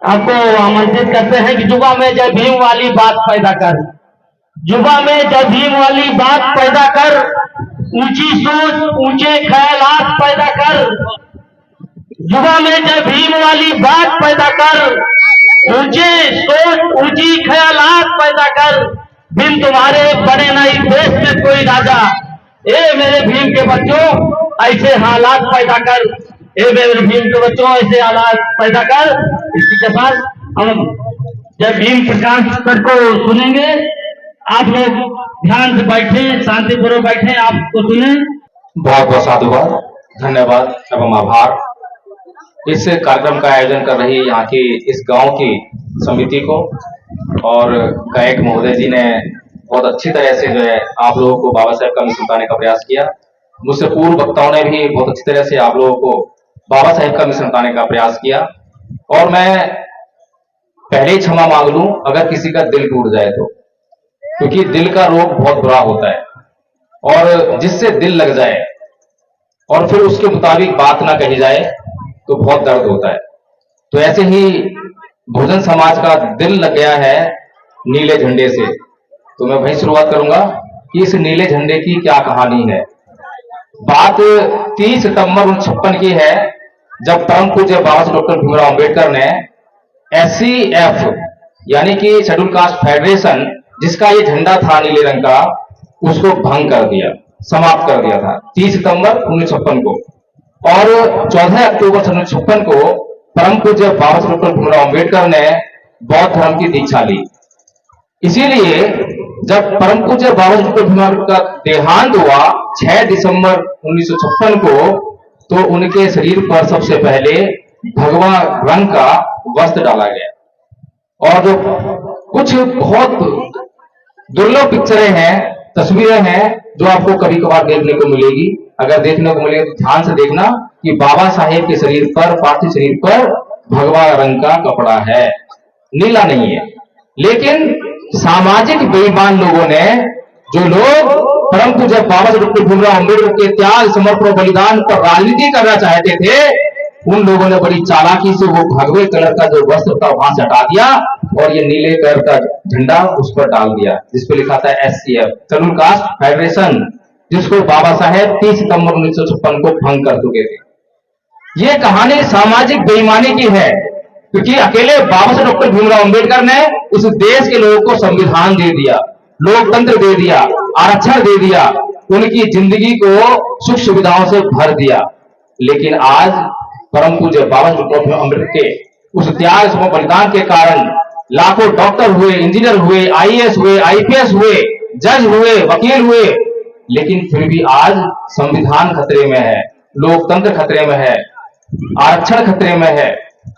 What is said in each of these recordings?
आपको आमंत्रित करते हैं कि युवा में जय भीम वाली बात पैदा कर, युवा में जय भीम वाली बात पैदा कर, ऊंची सोच ऊंचे ख्यालात पैदा कर, युवा में जय भीम वाली बात पैदा कर, ऊंचे सोच ऊंची ख्यालात पैदा कर। भीम तुम्हारे बने ना इस देश में कोई राजा, ए मेरे भीम के बच्चों ऐसे हालात पैदा कर, ए मेरे भीम के बच्चों ऐसे हालात पैदा कर। इसी के साथ हम जब भीम प्रकाश सर को सुनेंगे, आप लोग ध्यान से बैठे, शांतिपूर्वक बैठे, आपको सुने। बहुत बहुत साधुवाद, धन्यवाद एवं आभार इस कार्यक्रम का आयोजन कर रही यहाँ की इस गांव की समिति को, और गायक महोदय जी ने बहुत अच्छी तरह से जो है आप लोगों को बाबा साहेब का मिशन बताने का प्रयास किया। मुझसे पूर्व वक्ताओं ने भी बहुत अच्छी तरह से आप लोगों को बाबा साहेब का मिशन बताने का प्रयास किया, और मैं पहले ही क्षमा मांग लूं अगर किसी का दिल टूट जाए तो, क्योंकि दिल का रोग बहुत बुरा होता है, और जिससे दिल लग जाए और फिर उसके मुताबिक बात ना कही जाए तो बहुत दर्द होता है। तो ऐसे ही बहुजन समाज का दिल लग गया है नीले झंडे से, तो मैं वही शुरुआत करूंगा कि इस नीले झंडे की क्या कहानी है। बात 30 सितंबर 1956 की है, जब परम पूज्य बाबा साहेब डॉक्टर भीमराव अंबेडकर ने SCF यानी कि शेड्यूल कास्ट फेडरेशन, जिसका ये झंडा था नीले रंग का, उसको भंग कर दिया, समाप्त कर दिया था 30 सितंबर 1956 को। और 14 अक्टूबर 1956 को परम पूज्य बाबा साहेब डॉक्टर भीमराव अंबेडकर ने बौद्ध धर्म की दीक्षा ली। इसीलिए जब परम पूज्य बाबा साहेब डॉक्टर भीमराव का देहांत हुआ 6 दिसंबर 1956 को, तो उनके शरीर पर सबसे पहले भगवा रंग का वस्त्र डाला गया। और जो कुछ बहुत दुर्लभ पिक्चरें हैं, तस्वीरें हैं, जो आपको कभी कभार देखने को मिलेगी। अगर देखने को मिलेगी तो ध्यान से देखना कि बाबा साहेब के शरीर पर, पार्थिव शरीर पर भगवा रंग का कपड़ा है, नीला नहीं है। लेकिन सामाजिक बेईमान लोगों ने, जो लोग परम पूज्य बाबा साहेब डॉक्टर भीमराव अंबेडकर के त्याग, समर्पण और बलिदान पर राजनीति करना चाहते थे, उन लोगों ने बड़ी चालाकी से वो भगवे कलर का जो वस्त्र था वहां से हटा दिया और ये नीले कलर का झंडा उस पर डाल दिया, जिसपे लिखा था SCF शेड्यूल कास्ट फेडरेशन, जिसको बाबा साहेब 30 सितंबर 1956 को भंग कर चुके थे। ये कहानी सामाजिक बेईमानी की है, क्योंकि अकेले बाबा साहेब डॉक्टर भीमराव अंबेडकर ने इस देश के लोगों को संविधान दे दिया, लोकतंत्र दे दिया, आरक्षण दे दिया, उनकी जिंदगी को सुख सुविधाओं से भर दिया। लेकिन आज परम पूज्य बाबा साहेब डॉक्टर अंबेडकर के उस त्याग, समर्पण, बलिदान के कारण लाखों डॉक्टर हुए, इंजीनियर हुए, IAS हुए, IPS हुए, जज हुए, वकील हुए, लेकिन फिर भी आज संविधान खतरे में है, लोकतंत्र खतरे में है, आरक्षण खतरे में है,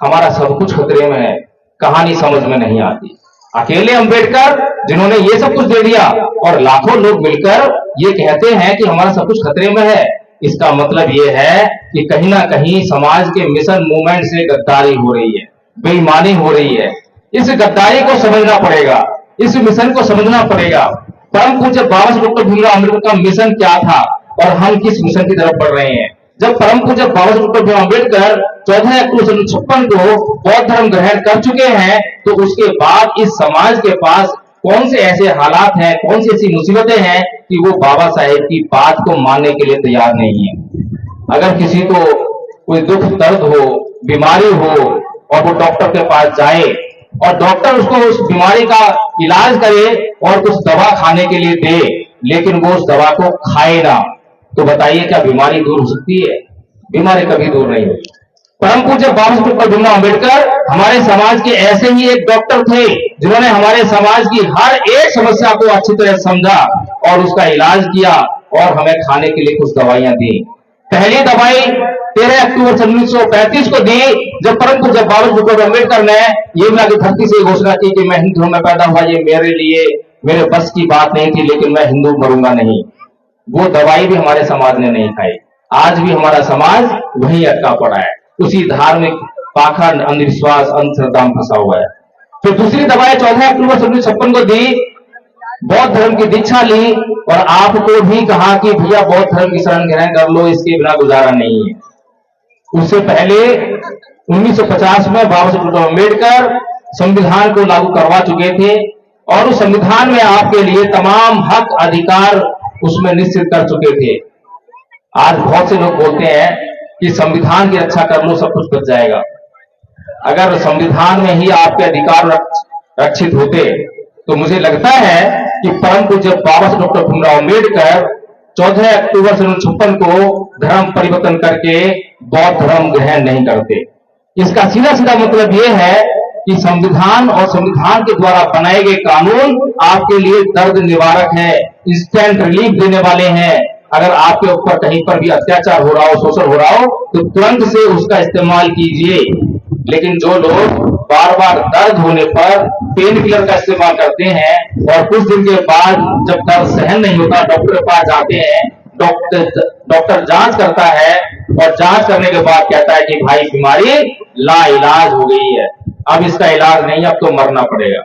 हमारा सब कुछ खतरे में है। कहानी समझ में नहीं आती। अकेले अंबेडकर जिन्होंने ये सब कुछ दे दिया और लाखों लोग मिलकर ये कहते हैं कि हमारा सब कुछ खतरे में है, इसका मतलब ये है कि कहीं ना कहीं समाज के मिशन मूवमेंट से गद्दारी हो रही है, बेईमानी हो रही है। इस गद्दारी को समझना पड़ेगा, इस मिशन को समझना पड़ेगा। परम पूज्य बाबा साहेब डॉक्टर भीमराव अंबेडकर का मिशन क्या था और हम किस मिशन की तरफ बढ़ रहे हैं। जब परम पूज्य बाबा साहेब डॉक्टर भीमराव अंबेडकर 14 अक्टूबर 1956 को बौद्ध धर्म ग्रहण कर चुके हैं, तो उसके बाद इस समाज के पास कौन से ऐसे हालात हैं, कौन सी ऐसी मुसीबतें हैं कि वो बाबा साहेब की बात को मानने के लिए तैयार नहीं है। अगर किसी को कोई दुख दर्द हो, बीमारी हो, और वो डॉक्टर के पास जाए और डॉक्टर उसको उस बीमारी का इलाज करे और कुछ दवा खाने के लिए दे, लेकिन वो उस दवा को खाए ना, तो बताइए क्या बीमारी दूर हो सकती है? बीमारी कभी दूर नहीं होती। परम पूज्य बाबा साहेब डॉक्टर भीमराव अंबेडकर हमारे समाज के ऐसे ही एक डॉक्टर थे, जिन्होंने हमारे समाज की हर एक समस्या को अच्छी तरह समझा और उसका इलाज किया और हमें खाने के लिए कुछ दवाइयां दी। पहली दवाई 13 अक्टूबर 1935 को दी, जब परम पूज्य बाबा साहेब डॉक्टर अंबेडकर ने ये की धरती से घोषणा की कि मैं हिंदू में पैदा हुआ, ये मेरे लिए मेरे बस की बात नहीं थी, लेकिन मैं हिंदू मरूंगा नहीं। वो दवाई भी हमारे समाज ने नहीं खाई। आज भी हमारा समाज वहीं अटका पड़ा है, उसी धार्मिक पाखंड, अंधविश्वास, अंधश्रद्धा में फंसा हुआ है। फिर दूसरी दवाई 14 अक्टूबर 1956 को दी, बौद्ध धर्म की दीक्षा ली और आपको भी कहा कि भैया बौद्ध धर्म की शरण ग्रहण कर लो, इसके बिना गुजारा नहीं है। उससे पहले 1950 में बाबा साहब डॉक्टर अम्बेडकर संविधान को लागू करवा चुके थे और उस संविधान में आपके लिए तमाम हक अधिकार उसमें निश्चित कर चुके थे। आज बहुत से लोग बोलते हैं कि संविधान की रक्षा कर लो, सब कुछ बच जाएगा। अगर संविधान में ही आपके अधिकार रक्षित होते तो मुझे लगता है कि परम पूज्य बाबा साहब डॉक्टर भीमराव अम्बेडकर 14 अक्टूबर 1956 को धर्म परिवर्तन करके बौद्ध धर्म ग्रहण नहीं करते। इसका सीधा सीधा मतलब यह है कि संविधान और संविधान के द्वारा बनाए गए कानून आपके लिए दर्द निवारक है, इंस्टेंट रिलीफ देने वाले हैं। अगर आपके ऊपर कहीं पर भी अत्याचार हो रहा हो, शोषण हो रहा हो, तो तुरंत से उसका इस्तेमाल कीजिए। लेकिन जो लोग बार बार दर्द होने पर पेन किलर का इस्तेमाल करते हैं और कुछ दिन के बाद जब दर्द सहन नहीं होता डॉक्टर के पास जाते हैं, डॉक्टर जांच करता है और जांच करने के बाद कहता है कि भाई बीमारी लाइलाज हो गई है, अब इसका इलाज नहीं, अब तो मरना पड़ेगा।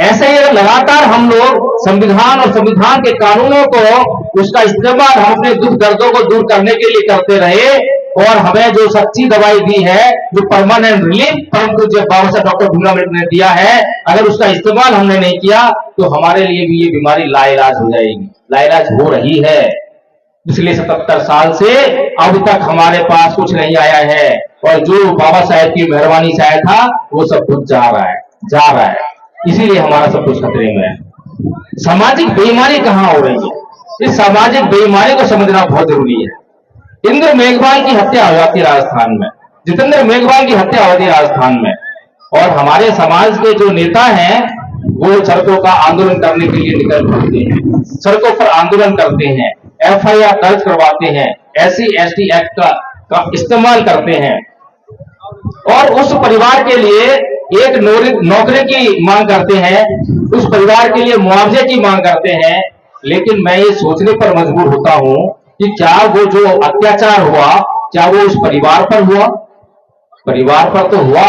ऐसे ही अगर लगातार हम लोग संविधान और संविधान के कानूनों को उसका इस्तेमाल हम अपने दुख दर्दों को दूर करने के लिए करते रहे और हमें जो सच्ची दवाई दी है, जो परमानेंट रिलीफ परम पूज्य बाबा साहब डॉक्टर भीमराव अम्बेडकर ने दिया है, अगर उसका इस्तेमाल हमने नहीं किया तो हमारे लिए भी ये बीमारी लाइलाज हो जाएगी, लाइलाज हो रही है। पिछले 77 साल से अब तक हमारे पास कुछ नहीं आया है और जो बाबा साहब की मेहरबानी से आया था वो सब कुछ जा रहा है। इसीलिए हमारा सब कुछ खतरे में है। सामाजिक बेईमानी कहां हो रही है, इस सामाजिक बेईमानी को समझना बहुत जरूरी है। इंद्र मेघवाल की हत्या हो जाती है राजस्थान में, जितेंद्र मेघवाल की हत्या होती है राजस्थान में, और हमारे समाज के जो नेता हैं वो सड़कों का आंदोलन करने के लिए निकल पड़ते हैं, सड़कों पर आंदोलन करते हैं, FIR दर्ज करवाते हैं, SC/ST एक्ट का इस्तेमाल करते हैं और उस परिवार के लिए एक नौकरी की मांग करते हैं, उस परिवार के लिए मुआवजे की मांग करते हैं। लेकिन मैं ये सोचने पर मजबूर होता हूं कि क्या वो जो अत्याचार हुआ क्या वो उस परिवार पर हुआ? परिवार पर तो हुआ,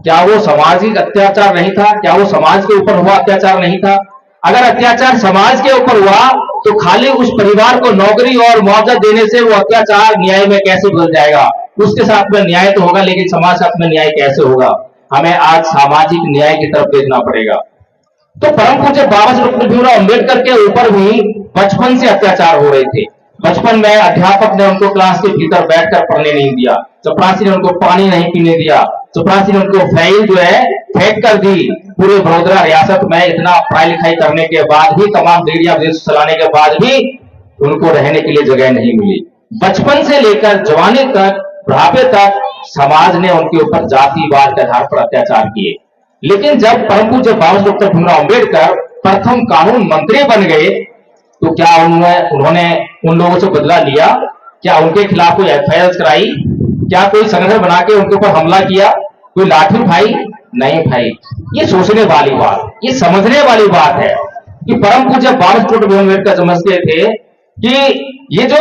क्या वो सामाजिक अत्याचार नहीं था? क्या वो समाज के ऊपर हुआ अत्याचार नहीं था? अगर अत्याचार समाज के ऊपर हुआ तो खाली उस परिवार को नौकरी और मुआवजा देने से वो अत्याचार न्याय में कैसे बदल जाएगा? उसके साथ में न्याय तो होगा, लेकिन समाज साथ में न्याय कैसे होगा? हमें आज सामाजिक न्याय की तरफ देखना पड़ेगा। तो परम पूज्य बाबा साहब डॉक्टर भीमराव अम्बेडकर के ऊपर भी बचपन से अत्याचार हो रहे थे। बचपन में अध्यापक ने उनको क्लास के भीतर बैठकर पढ़ने नहीं दिया, चपरासी ने उनको पानी नहीं पीने दिया, चपरासी ने उनको फाइल जो है फेंक कर दी। पूरे बड़ौदा रियासत में इतना पढ़ाई लिखाई करने के बाद भी, तमाम डिग्रियां चलाने के बाद भी उनको रहने के लिए जगह नहीं मिली। बचपन से लेकर जवानी तक, बुढ़ापे तक समाज ने उनके ऊपर जातिवाद के आधार पर अत्याचार किए। लेकिन जब परम पूज्य बाबा साहब डॉक्टर भीमराव अम्बेडकर प्रथम कानून मंत्री बन गए तो क्या उन्होंने उन लोगों से बदला लिया? क्या उनके खिलाफ कोई FIR कराई? क्या कोई संगठन बना के उनके ऊपर हमला किया? कोई लाठी उठाई? नहीं भाई, ये सोचने वाली बात, ये समझने वाली बात है कि परम पूज्य बाबा साहब डॉक्टर भीमराव अम्बेडकर समझते थे कि ये जो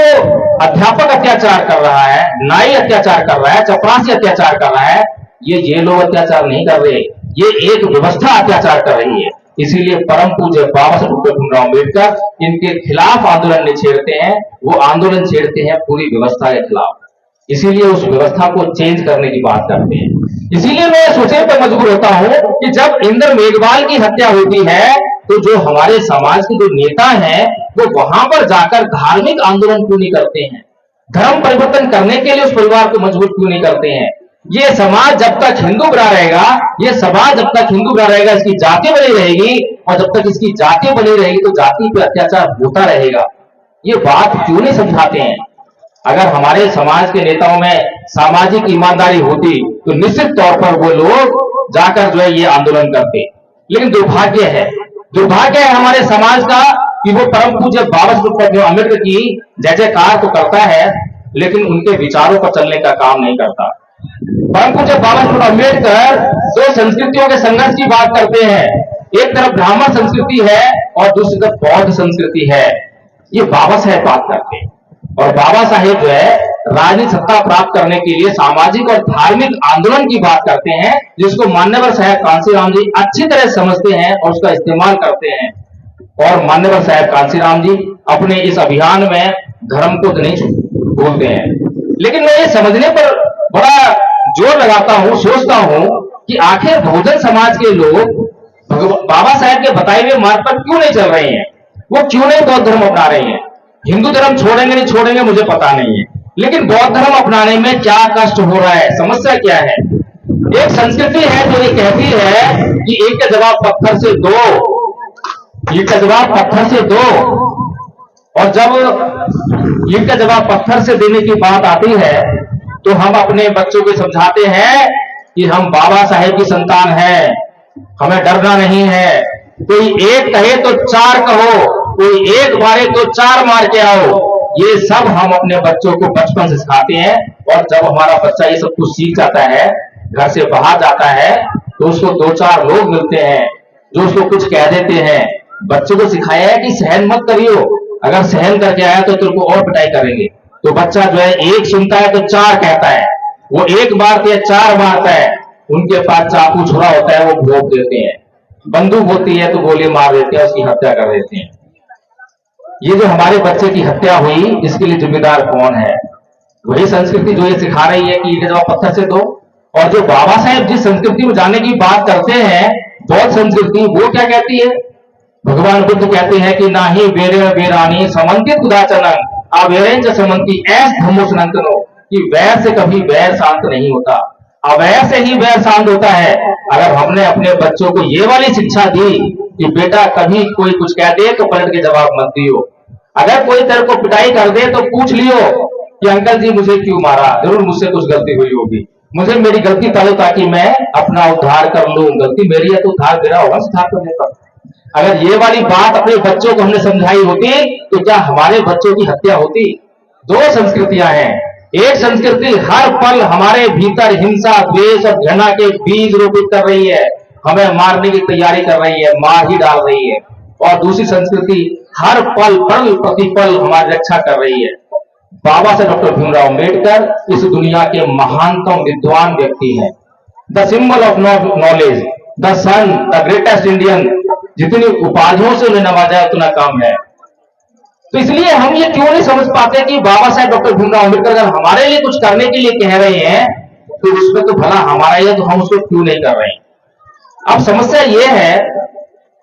अध्यापक अत्याचार कर रहा है, नाई अत्याचार कर रहा है, चपरासी अत्याचार कर रहा है, ये लोग अत्याचार नहीं कर रहे, ये एक व्यवस्था अत्याचार कर रही है। इसीलिए परम पूज्य बाबा साहब डॉक्टर भीमराव अम्बेडकर इनके खिलाफ आंदोलन नहीं छेड़ते हैं, वो आंदोलन छेड़ते हैं पूरी व्यवस्था के खिलाफ। इसीलिए उस व्यवस्था को चेंज करने की बात करते हैं। इसीलिए मैं सोचने पर मजबूर होता हूं कि जब इंद्र मेघवाल की हत्या होती है तो जो हमारे समाज के जो नेता हैं वो वहां पर जाकर धार्मिक आंदोलन क्यों नहीं करते हैं? धर्म परिवर्तन करने के लिए उस परिवार को मजबूर क्यों नहीं करते हैं? ये समाज जब तक हिंदू बना रहेगा, ये समाज जब तक हिंदू बना रहेगा, इसकी जाति बनी रहेगी, और जब तक इसकी जाति बनी रहेगी तो जाति पे अत्याचार होता रहेगा। ये बात क्यों नहीं समझाते हैं? अगर हमारे समाज के नेताओं में सामाजिक ईमानदारी होती तो निश्चित तौर पर वो लोग जाकर जो है ये आंदोलन करते। लेकिन दुर्भाग्य है हमारे समाज का कि वो परम पूज्य बाबा साहब डॉक्टर अम्बेडकर की जय जयकार तो करता है लेकिन उनके विचारों पर चलने का काम नहीं करता। परम पूज्य बाबा साहब अम्बेडकर दो संस्कृतियों के संघर्ष की बात करते हैं। एक तरफ ब्राह्मण संस्कृति है और दूसरी तरफ बौद्ध संस्कृति है। ये बाबा साहेब बात करते हैं और बाबा साहेब जो है राजनीतिक सत्ता प्राप्त करने के लिए सामाजिक और धार्मिक आंदोलन की बात करते हैं, जिसको मान्यवर साहब कांसीराम जी अच्छी तरह समझते हैं और उसका इस्तेमाल करते हैं। और मान्यवर साहब कांसीराम जी अपने इस अभियान में धर्म को नहीं बोलते हैं। लेकिन मैं ये समझने पर बड़ा जोर लगाता हूं, सोचता हूं कि आखिर बहुजन समाज के लोग बाबा साहेब के बताए हुए मार्ग पर क्यों नहीं चल रहे हैं, वो क्यों नहीं बौद्ध धर्म अपना रहे हैं। हिंदू धर्म छोड़ेंगे नहीं छोड़ेंगे मुझे पता नहीं है, लेकिन बौद्ध धर्म अपनाने में क्या कष्ट हो रहा है, समस्या क्या है। एक संस्कृति है जो ये कहती है कि एक का जवाब पत्थर से दो, ईंट का जवाब पत्थर से दो, और जब ईंट का जवाब पत्थर से देने की बात आती है तो हम अपने बच्चों को समझाते हैं कि हम बाबा साहेब की संतान हैं, हमें डरना नहीं है। कोई एक कहे तो चार कहो, कोई एक मारे तो चार मार के आओ। ये सब हम अपने बच्चों को बचपन से सिखाते हैं, और जब हमारा बच्चा ये सब कुछ सीख जाता है, घर से बाहर जाता है, तो उसको दो चार लोग मिलते हैं जो उसको कुछ कह देते हैं। बच्चों को सिखाया है कि सहन मत करियो, अगर सहन करके आया तो तुमको और पिटाई करेंगे। तो बच्चा जो है एक सुनता है तो चार कहता है, वो एक मारते हैं चार मारता है। उनके पास चाकू छुरा होता है, वो भोंक देते हैं, बंदूक होती है तो गोली मार देते हैं, उसकी हत्या कर देते हैं। ये जो हमारे बच्चे की हत्या हुई, इसके लिए जिम्मेदार कौन है? वही संस्कृति जो ये सिखा रही है कि ये जवाब पत्थर से दो। और जो बाबा साहेब जिस संस्कृति में जाने की बात करते हैं, बौद्ध संस्कृति, वो क्या कहती है? भगवान बुद्ध कहते हैं कि ना ही बेरे बेरानी समन्वित उदाचरण अवेरेंच समन्ति ऐस धम्मो सनातनो, कि वैर से कभी वैर शांत नहीं होता, अवैर से ही वैर शांत होता है। अगर हमने अपने बच्चों को ये वाली शिक्षा दी कि बेटा कभी कोई कुछ कह दे तो पलट के जवाब मत दियो, अगर कोई तेरे को पिटाई कर दे तो पूछ लियो कि अंकल जी मुझे क्यों मारा, जरूर मुझसे कुछ गलती हुई होगी, मुझे मेरी गलती करो ताकि मैं अपना उद्धार कर लूं। गलती मेरी है तो उद्धार मेरा होगा, सुधार करने पर। अगर ये वाली बात अपने बच्चों को हमने समझाई होती तो क्या हमारे बच्चों की हत्या होती? दो संस्कृतियां हैं, एक संस्कृति हर पल हमारे भीतर हिंसा द्वेष और घृणा के बीज रोपित कर रही है, हमें मारने की तैयारी कर रही है, मार ही डाल रही है, और दूसरी संस्कृति हर पल पल प्रतिपल हमारी रक्षा कर रही है। बाबा साहेब डॉक्टर भीमराव अम्बेडकर इस दुनिया के महानतम विद्वान व्यक्ति हैं, the symbol of knowledge, the son, the greatest Indian. जितनी उपाधियों से उन्हें नवाजा उतना कम है। तो इसलिए हम ये क्यों नहीं समझ पाते कि बाबा साहेब डॉक्टर भीमराव अम्बेडकर अगर हमारे लिए कुछ करने के लिए कह रहे हैं तो उसमें तो भला हमारा ही है, तो हम उसको क्यों नहीं कर रहे हैं। अब समस्या ये है,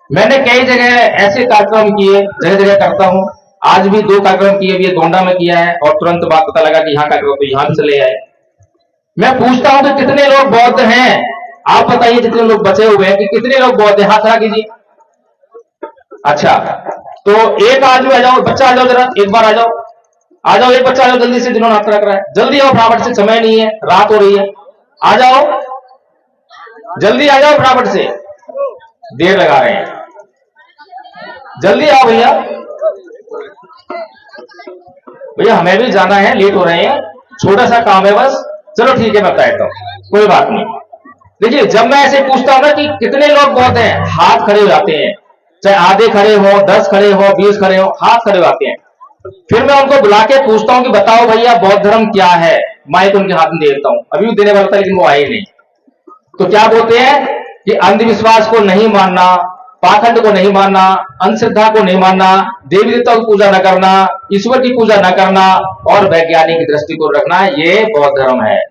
मैंने कई जगह ऐसे कार्यक्रम किए, जगह जगह करता हूं, आज भी 2 कार्यक्रम किए, भी गोंडा में किया है, और तुरंत बात पता लगा कि यहाँ कार्यक्रम तो यहां भी चले आए। मैं पूछता हूं कि कितने लोग बौद्ध हैं, आप बताइए जितने लोग बचे हुए हैं कि कितने लोग बौद्ध हैं, हाथ खड़ा कीजिए। अच्छा, तो एक आदमी आ जाओ, बच्चा आ जाओ जरा, एक बार आ जाओ, एक बच्चा आ जाओ जल्दी से, जिन्होंने हाथ रख रहा है, जल्दी आओ फटाफट से, समय नहीं है, रात हो रही है, आ जाओ जल्दी, आ जाओ फटाफट से, देर लगा रहे हैं, जल्दी आओ भैया, भैया हमें भी जाना है, लेट हो रहे हैं, छोटा सा काम है बस। चलो ठीक है, मैं बताता हूं, कोई बात नहीं। देखिए, जब मैं ऐसे पूछता हूं ना कि कितने लोग बौद्ध हैं, हाथ खड़े हो जाते हैं, चाहे आधे खड़े हो, 10 खड़े हो, 20 खड़े हो, हाथ खड़े हो जाते हैं। फिर मैं उनको बुला के पूछता हूं कि बताओ भैया बौद्ध धर्म क्या है, माइक उनके हाथ में दे देता हूं, अभी भी देने वाला था लेकिन वो आए नहीं। तो क्या बोलते हैं कि अंधविश्वास को नहीं मानना, पाखंड को नहीं मानना, अंधश्रद्धा को नहीं मानना, देवी देवताओं की पूजा न करना, ईश्वर की पूजा न करना, और वैज्ञानिक दृष्टिकोण रखना, ये बौद्ध धर्म है।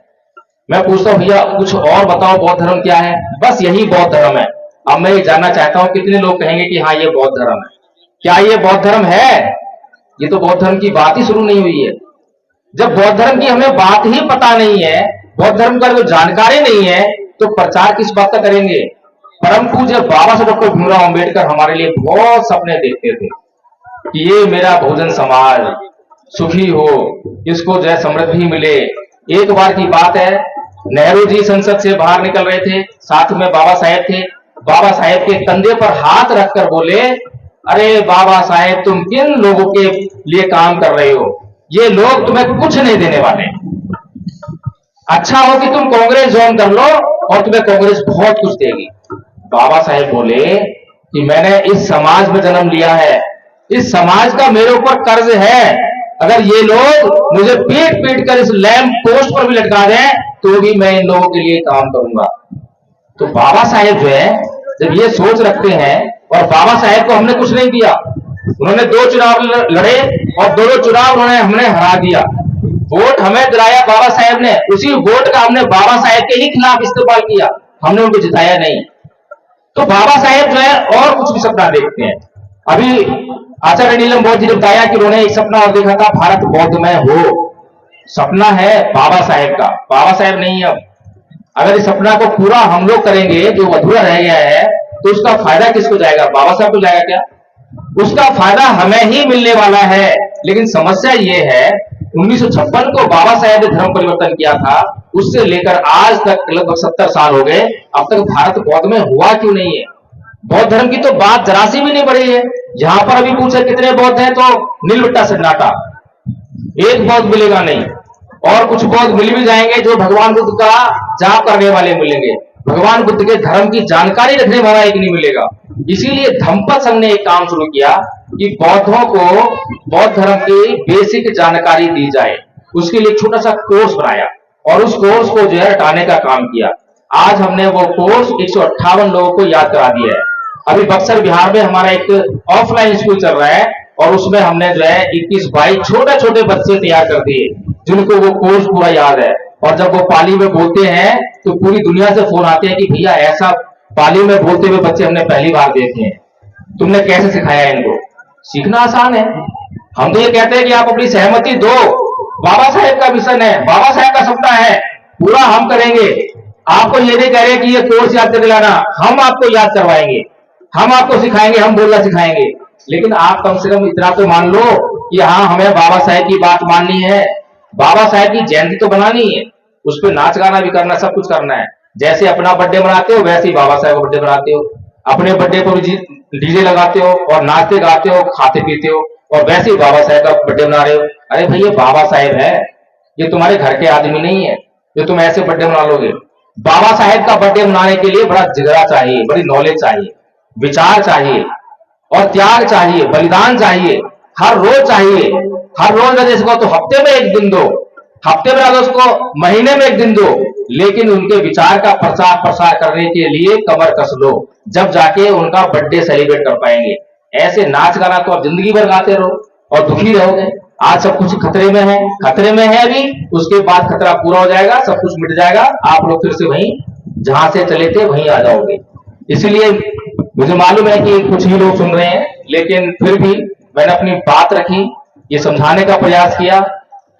मैं पूछता हूं भैया कुछ और बताओ, बौद्ध धर्म क्या है? बस यही बौद्ध धर्म है। अब मैं ये जानना चाहता हूं कितने लोग कहेंगे कि हाँ ये बौद्ध धर्म है। क्या ये बौद्ध धर्म है? ये तो बौद्ध धर्म की बात ही शुरू नहीं हुई है। जब बौद्ध धर्म की हमें बात ही पता नहीं है, बौद्ध धर्म का कोई जानकारी नहीं है, तो प्रचार किस बात का करेंगे? परम पूज्य बाबा साहेब डॉक्टर भीमराव अम्बेडकर हमारे लिए बहुत सपने देखते थे कि ये मेरा बहुजन समाज सुखी हो, इसको जो है समृद्धि मिले। एक बार की बात है, नेहरू जी संसद से बाहर निकल रहे थे, साथ में बाबा साहेब थे। बाबा साहेब के कंधे पर हाथ रखकर बोले, अरे बाबा साहेब तुम किन लोगों के लिए काम कर रहे हो, ये लोग तुम्हें कुछ नहीं देने वाले, अच्छा हो कि तुम कांग्रेस ज्वाइन कर लो और तुम्हें कांग्रेस बहुत कुछ देगी। बाबा साहेब बोले कि मैंने इस समाज में जन्म लिया है, इस समाज का मेरे ऊपर कर्ज है, अगर ये लोग मुझे पीट पीट कर इस लैंप पोस्ट पर भी लटका दें तो भी मैं इन लोगों के लिए काम करूंगा। तो बाबा साहेब जो है जब ये सोच रखते हैं, और बाबा साहेब को हमने कुछ नहीं दिया, उन्होंने 2 चुनाव लड़े और दोनों चुनाव हमने हरा दिया, वोट हमें दिलाया बाबा साहेब ने, उसी वोट का हमने बाबा साहेब के ही खिलाफ इस्तेमाल किया, हमने उनको जिताया नहीं। तो बाबा साहेब जो है और कुछ भी सपना देखते हैं। अभी आचार्य नीलम बौद्ध जी ने बताया कि उन्होंने एक सपना और देखा था, भारत बौद्धमय हो। सपना है बाबा साहेब का, बाबा साहेब नहीं है। अगर इस सपना को पूरा हम लोग करेंगे, जो अधूरा रह गया है, तो उसका फायदा किसको जाएगा? बाबा साहब को जाएगा क्या? उसका फायदा हमें ही मिलने वाला है। लेकिन समस्या ये है, 1956 को बाबा साहेब ने धर्म परिवर्तन किया था, उससे लेकर आज तक लगभग 70 साल हो गए, अब तक भारत बौद्ध में हुआ क्यों नहीं है? बौद्ध धर्म की तो बात जरा सी भी नहीं बढ़ी है। यहां पर अभी पूछे कितने बौद्ध हैं, तो नीलबट्टा सन्नाटा, एक बौद्ध मिलेगा नहीं। और कुछ बौद्ध मिल भी जाएंगे जो भगवान बुद्ध का जाप करने वाले मिलेंगे, भगवान बुद्ध के धर्म की जानकारी रखने वाला एक नहीं मिलेगा। इसीलिए धम्मपद संघ ने एक काम शुरू किया कि बौद्धों को बौद्ध धर्म की बेसिक जानकारी दी जाए। उसके लिए छोटा सा कोर्स बनाया और उस कोर्स को जो है हटाने का काम किया। आज हमने वो कोर्स 158 लोगों को याद करा दिया है। अभी बक्सर बिहार में हमारा एक ऑफलाइन स्कूल चल रहा है और उसमें हमने जो है 21-22 छोटे छोटे बच्चे तैयार कर दिए जिनको वो कोर्स पूरा याद है। और जब वो पाली में बोलते हैं तो पूरी दुनिया से फोन आते हैं कि भैया ऐसा पाली में बोलते हुए बच्चे हमने पहली बार देखे हैं, तुमने कैसे सिखाया इनको? सीखना आसान है। हम तो ये कहते हैं कि आप अपनी सहमति दो। बाबा साहेब का मिशन है, बाबा साहेब का सपना है, पूरा हम करेंगे। आपको ये नहीं कह रहे कि ये कोर्स याद कर लाना, हम आपको याद करवाएंगे, हम आपको सिखाएंगे, हम बोलना सिखाएंगे। लेकिन आप कम से कम इतना तो मान लो कि हाँ, हमें बाबा साहेब की बात माननी है, बाबा साहेब की जयंती तो बनानी है, उस पर नाच गाना भी करना, सब कुछ करना है। जैसे अपना बर्थडे मनाते हो वैसे ही बाबा साहेब का बर्थडे मनाते हो। अपने बर्थडे पर डीजे लगाते हो और नाचते गाते हो, खाते पीते हो, और वैसे ही बाबा साहेब का बर्थडे मना रहे हो। अरे भाई, ये बाबा साहेब है, ये तुम्हारे घर के आदमी नहीं है जो तुम ऐसे बर्थडे मना लोगे। बाबा साहेब का बर्थडे मनाने के लिए बड़ा जिगरा चाहिए, बड़ी नॉलेज चाहिए, विचार चाहिए और त्याग चाहिए, बलिदान चाहिए, हर रोज चाहिए। हर रोज अगर इसको तो हफ्ते में एक दिन दो, हफ्ते में अगर उसको महीने में एक दिन दो, लेकिन उनके विचार का प्रचार प्रसार करने के लिए कमर कस लो, जब जाके उनका बर्थडे सेलिब्रेट कर पाएंगे। ऐसे नाच गाना तो आप जिंदगी भर गाते रहो और दुखी रहोगे। आज सब कुछ खतरे में है, खतरे में है अभी, उसके बाद खतरा पूरा हो जाएगा, सब कुछ मिट जाएगा, आप लोग फिर से वहीं जहां से चले थे वहीं आ जाओगे। इसलिए मुझे मालूम है कि कुछ ही लोग सुन रहे हैं, लेकिन फिर भी मैंने अपनी बात रखी, ये समझाने का प्रयास किया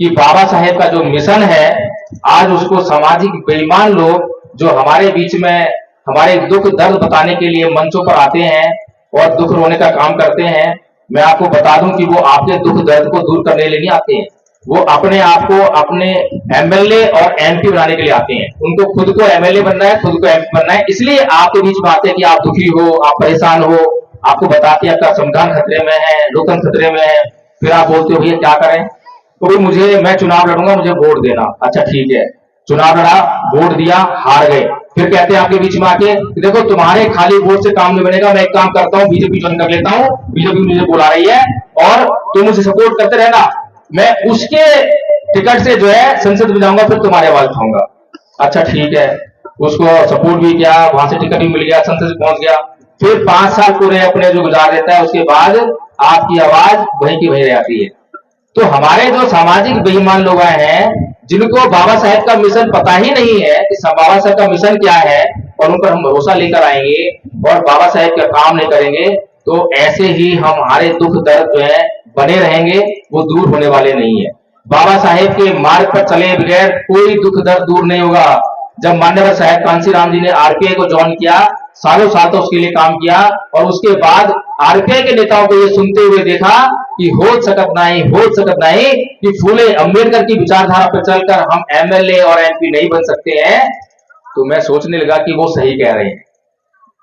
कि बाबा साहेब का जो मिशन है, आज उसको सामाजिक बेईमान लोग जो हमारे बीच में हमारे दुख दर्द बताने के लिए मंचों पर आते हैं और दुख रोने का काम करते हैं, मैं आपको बता दूं कि वो आपके दुख दर्द को दूर करने के लिए नहीं आते हैं, वो अपने आप को अपने एमएलए और एमपी बनाने के लिए आते हैं। उनको खुद को एमएलए बनना है, खुद को एमपी बनना है, इसलिए आपके बीच में आते हैं कि आप दुखी हो, आप परेशान हो, आपको बताते हैं आपका संविधान खतरे में है, लोकतंत्र खतरे में है, फिर आप बोलते हो भैया क्या करें? तो मैं चुनाव लड़ूंगा, मुझे वोट देना। अच्छा ठीक है, चुनाव लड़ा, वोट दिया, हार गए, फिर कहते हैं आपके बीच में आके देखो तुम्हारे खाली वोट से काम नहीं बनेगा, मैं एक काम करता हूँ, बीजेपी ज्वाइन कर लेता हूँ, बीजेपी मुझे बुला रही है और तुम मुझे सपोर्ट करते रहना, मैं उसके टिकट से जो है संसद में जाऊंगा, फिर तुम्हारी आवाज उठाऊंगा। अच्छा ठीक है, उसको सपोर्ट भी किया, वहां से टिकट भी मिल गया, संसद में पहुंच गया, फिर 5 साल पूरे अपने जो गुजार देता है, उसके बाद आपकी आवाज वहीं की वहीं रहती है। तो हमारे जो सामाजिक बेईमान लोग हैं, जिनको बाबा साहेब का मिशन पता ही नहीं है कि बाबा साहेब का मिशन क्या है, और उन पर हम भरोसा लेकर आएंगे और बाबा साहेब का काम नहीं करेंगे, तो ऐसे ही हमारे दुख दर्द जो है बने रहेंगे, वो दूर होने वाले नहीं है। बाबा साहेब के मार्ग पर चले बगैर कोई दुख दर्द दूर नहीं होगा। जब मान्यवर साहेब कांसीराम जी ने आरपीआई को ज्वाइन किया, सालों साल तो उसके लिए काम किया, और उसके बाद आरपीआई के नेताओं को ये सुनते हुए देखा कि हो सकत नहीं कि फूले अंबेडकर की विचारधारा पर चलकर हम एमएलए और एमपी नहीं बन सकते हैं, तो मैं सोचने लगा कि वो सही कह रहे हैं,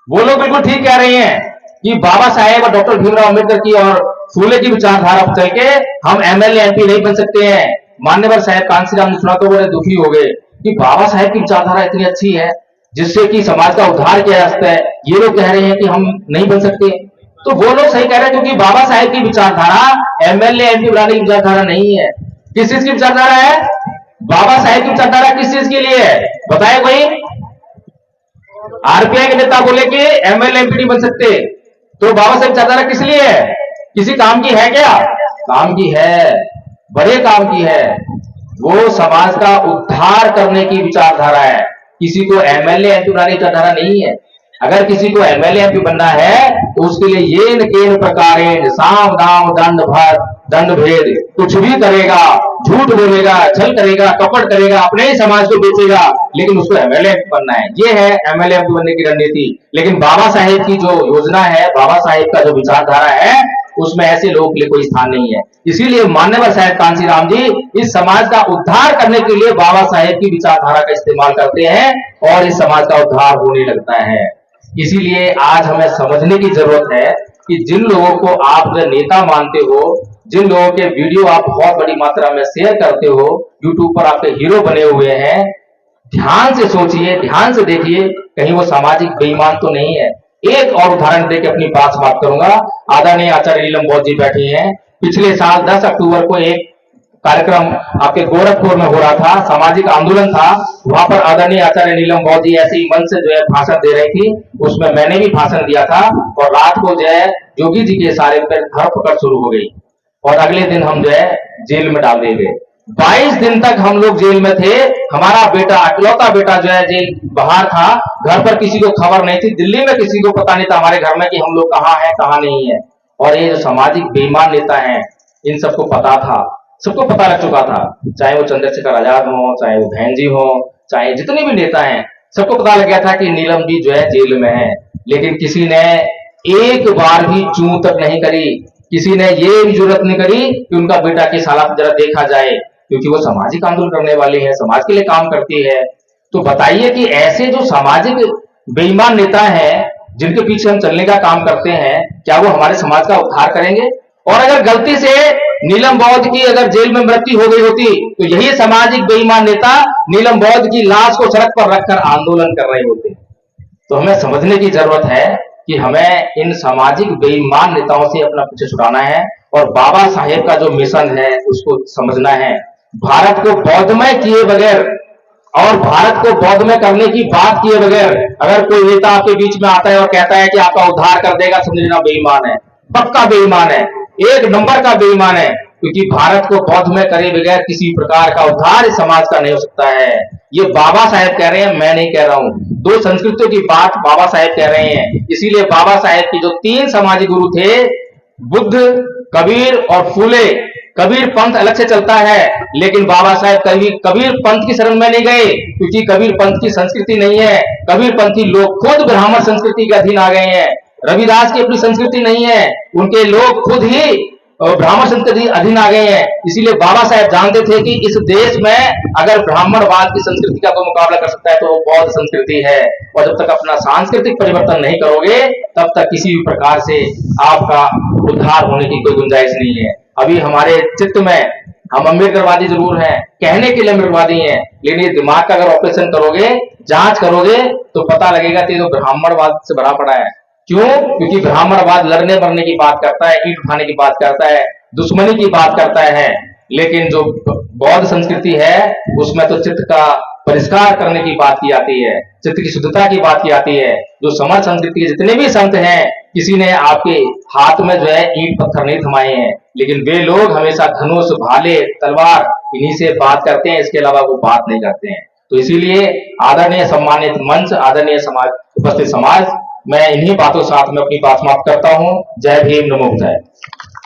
वो लोग बिल्कुल ठीक कह रहे हैं कि बाबा साहेब और डॉक्टर भीमराव अंबेडकर की और फूले की विचारधारा पर चल के हम एमएलए एमपी नहीं बन सकते हैं। मान्यवर साहेब कांसीराम ने सुना तो बड़े दुखी हो गए कि बाबा साहेब की विचारधारा इतनी अच्छी है जिससे कि समाज का उद्धार किया जा सकता है, ये लोग कह रहे हैं कि हम नहीं बन सकते। तो वो लोग सही कह रहे हैं, क्योंकि बाबा साहेब की विचारधारा एमएलए एमपी बनाने की विचारधारा नहीं है। किस चीज की विचारधारा है? बाबा साहेब की विचारधारा किस चीज के लिए है बताए कोई? आरपीआई के नेता बोले कि एमएलए एमपी नहीं बन सकते, तो बाबा साहेब विचारधारा किस लिए है? किसी काम की है क्या? काम की है, बड़े काम की है। वो समाज का उद्धार करने की विचारधारा है। किसी को एमएलए एमपी बनाने की विचारधारा नहीं है। अगर किसी को एमएलए एमपी बनना है तो उसके लिए ये न केन प्रकारेण साम दाम दंड भेद कुछ भी करेगा, झूठ बोलेगा, छल करेगा, कपट करेगा, अपने ही समाज को बेचेगा, लेकिन उसको एमएलए बनना है। ये है एमएलए बनने की रणनीति। लेकिन बाबा साहेब की जो योजना है, बाबा साहेब का जो विचारधारा है, उसमें ऐसे लोगों के लिए कोई स्थान नहीं है। इसीलिए मान्यवर साहेब कांशीराम जी इस समाज का उद्धार करने के लिए बाबा साहेब की विचारधारा का इस्तेमाल करते हैं और इस समाज का उद्धार होने लगता है। इसीलिए आज हमें समझने की जरूरत है कि जिन लोगों को आप नेता मानते हो, जिन लोगों के वीडियो आप बहुत बड़ी मात्रा में शेयर करते हो, यूट्यूब पर आपके हीरो बने हुए हैं, ध्यान से सोचिए, ध्यान से देखिए, कहीं वो सामाजिक बेईमान तो नहीं है। एक और उदाहरण देकर अपनी बात समाप्त करूंगा। आदरणीय आचार्य नीलम बौद्ध जी बैठे हैं। पिछले साल 10 अक्टूबर को एक कार्यक्रम आपके गोरखपुर में हो रहा था, सामाजिक आंदोलन था। वहां पर आदरणीय आचार्य नीलम बौद्ध जी ऐसे ही मंच से जो है भाषण दे रही थी। उसमें मैंने भी भाषण दिया था और रात को जो है योगी जी के सारे पर धरपकड़ शुरू हो गई और अगले दिन हम जो है जेल में डाल दिए गए। 22 दिन तक हम लोग जेल में थे। हमारा बेटा, इकलौता बेटा जो है जेल बाहर था, घर पर किसी को खबर नहीं थी, दिल्ली में किसी को पता नहीं था हमारे घर में कि हम लोग कहाँ हैं कहाँ नहीं है। और ये जो सामाजिक बेईमान नेता हैं, इन सबको पता था, सबको पता लग चुका था, चाहे वो चंद्रशेखर आजाद हो, चाहे वो बहन जी हो, चाहे जितने भी नेता हैं, सबको पता लग गया था कि नीलम जी जो है जेल में है। लेकिन किसी ने एक बार भी चूं तक नहीं करी, किसी ने ये भी जरूरत नहीं करी कि उनका बेटा किस हालत जरा देखा जाए, क्योंकि वो सामाजिक आंदोलन करने वाले हैं, समाज के लिए काम करती है। तो बताइए कि ऐसे जो सामाजिक बेईमान नेता हैं, जिनके पीछे हम चलने का काम करते हैं, क्या वो हमारे समाज का उद्धार करेंगे? और अगर गलती से नीलम बौद्ध की अगर जेल में मृत्यु हो गई होती तो यही सामाजिक बेईमान नेता नीलम बौद्ध की लाश को सड़क पर रखकर आंदोलन कर रहे होते। तो हमें समझने की जरूरत है कि हमें इन सामाजिक बेईमान नेताओं से अपना पीछे छुड़ाना है और बाबा साहेब का जो मिशन है उसको समझना है। भारत को बौद्धमय किए बगैर और भारत को बौद्धमय करने की बात किए बगैर अगर कोई नेता आपके बीच में आता है और कहता है कि आपका उद्धार कर देगा, समझना बेईमान है, पक्का बेईमान है, एक नंबर का बेईमान है। क्योंकि भारत को बौद्धमय करे बगैर किसी प्रकार का उद्धार इस समाज का नहीं हो सकता है। ये बाबा साहेब कह रहे हैं, मैं नहीं कह रहा हूं। दो संस्कृतियों की बात बाबा साहेब कह रहे हैं। इसीलिए बाबा साहेब की जो 3 सामाजिक गुरु थे, बुद्ध, कबीर और फूले, कबीर पंथ अलग से चलता है, लेकिन बाबा साहेब कबीर पंथ की शरण में नहीं गए, क्योंकि कबीर पंथ की संस्कृति नहीं है। कबीर पंथी लोग खुद ब्राह्मण संस्कृति के अधीन आ गए हैं। रविदास की अपनी संस्कृति नहीं है, उनके लोग खुद ही ब्राह्मण संस्कृति अधीन आ गए हैं। इसीलिए बाबा साहेब जानते थे कि इस देश में अगर ब्राह्मणवाद की संस्कृति का कोई मुकाबला कर सकता है तो वो बौद्ध संस्कृति है। और जब तक अपना सांस्कृतिक परिवर्तन नहीं करोगे तब तक किसी भी प्रकार से आपका उद्धार होने की कोई गुंजाइश नहीं है। अभी हमारे चित्त में हम अम्बेडकरवादी जरूर हैं, कहने के लिए अम्बेडकरवादी हैं, लेकिन ये दिमाग का अगर ऑपरेशन करोगे, जांच करोगे तो पता लगेगा कि ये तो ब्राह्मणवाद से भरा पड़ा है। क्यों? क्योंकि ब्राह्मणवाद लड़ने मरने की बात करता है, ईंट उठाने की बात करता है, दुश्मनी की बात करता है। लेकिन जो बौद्ध संस्कृति है उसमें तो चित्त का परिष्कार करने की बात की जाती है, चित्त की शुद्धता की बात की जाती है। जो समर्थ संस्कृति के जितने भी संत हैं, किसी ने आपके हाथ में जो है ईंट पत्थर नहीं थमाए हैं, लेकिन वे लोग हमेशा धनुष, भाले, तलवार इन्हीं से बात करते हैं, इसके अलावा वो बात नहीं करते हैं। तो इसीलिए आदरणीय सम्मानित मंच, आदरणीय समाज, उपस्थित समाज, मैं इन्हीं बातों के साथ में अपनी बात समाप्त करता हूं। जय भीम, नमो बुद्धाय।